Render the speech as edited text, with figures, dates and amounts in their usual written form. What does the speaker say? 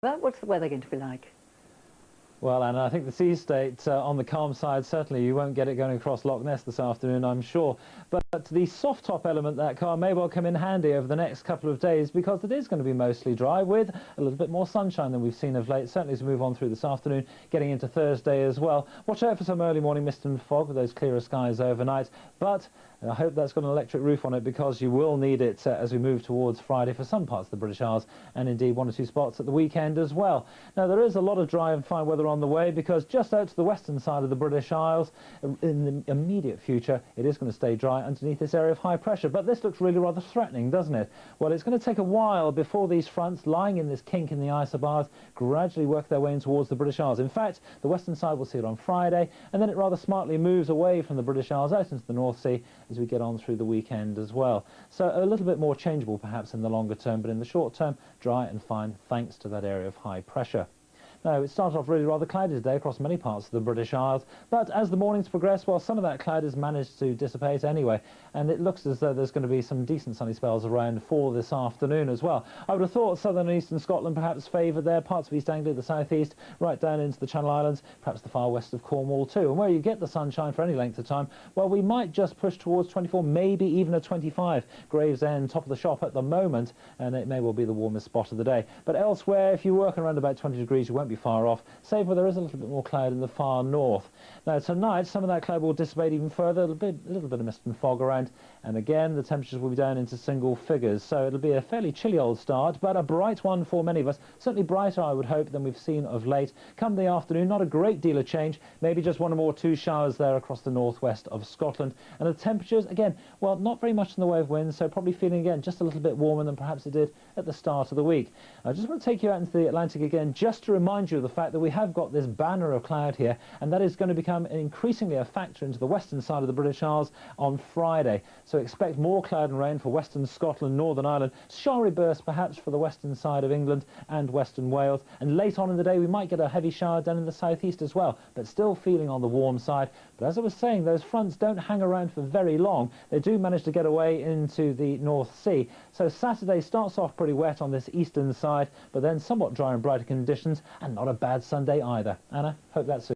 What's the weather going to be like? Well, and I think the sea state on the calm side, certainly you won't get it going across Loch Ness this afternoon, I'm sure. But the soft top element that car may well come in handy over the next couple of days because it is going to be mostly dry with a little bit more sunshine than we've seen of late, certainly as we move on through this afternoon, getting into Thursday as well. Watch out for some early morning mist and fog with those clearer skies overnight. But I hope that's got an electric roof on it because you will need it as we move towards Friday for some parts of the British Isles and indeed one or two spots at the weekend as well. Now, there is a lot of dry and fine weather on the way because just out to the western side of the British Isles, in the immediate future, it is going to stay dry underneath this area of high pressure. But this looks really rather threatening, doesn't it? Well, it's going to take a while before these fronts lying in this kink in the isobars gradually work their way in towards the British Isles. In fact, the western side will see it on Friday, and then it rather smartly moves away from the British Isles out into the North Sea as we get on through the weekend as well. So a little bit more changeable perhaps in the longer term, but in the short term, dry and fine thanks to that area of high pressure. Now, it started off really rather cloudy today across many parts of the British Isles, but as the mornings progress, well, some of that cloud has managed to dissipate anyway, and it looks as though there's going to be some decent sunny spells around for this afternoon as well. I would have thought southern and eastern Scotland perhaps favoured there, parts of East Anglia, the southeast, right down into the Channel Islands, perhaps the far west of Cornwall too. And where you get the sunshine for any length of time, well, we might just push towards 24, maybe even a 25. Gravesend, top of the shop at the moment, and it may well be the warmest spot of the day. But elsewhere, if you're working around about 20 degrees, you won't be far off, save where there is a little bit more cloud in the far north. Now, tonight, some of that cloud will dissipate even further, a little bit of mist and fog around, and again, the temperatures will be down into single figures. So it'll be a fairly chilly old start, but a bright one for many of us. Certainly brighter, I would hope, than we've seen of late. Come the afternoon, not a great deal of change, maybe just one or more two showers there across the northwest of Scotland. And the temperatures, again, well, not very much in the way of wind, so probably feeling, again, just a little bit warmer than perhaps it did at the start of the week. I just want to take you out into the Atlantic again, just to remind you of the fact that we have got this banner of cloud here, and that is going to become increasingly a factor into the western side of the British Isles on Friday. So expect more cloud and rain for western Scotland, Northern Ireland, showery bursts perhaps for the western side of England and western Wales, and late on in the day we might get a heavy shower down in the southeast as well, but still feeling on the warm side. But as I was saying, those fronts don't hang around for very long. They do manage to get away into the North Sea. So Saturday starts off pretty wet on this eastern side, but then somewhat dry and brighter conditions, and not a bad Sunday either. Anna, hope that's it.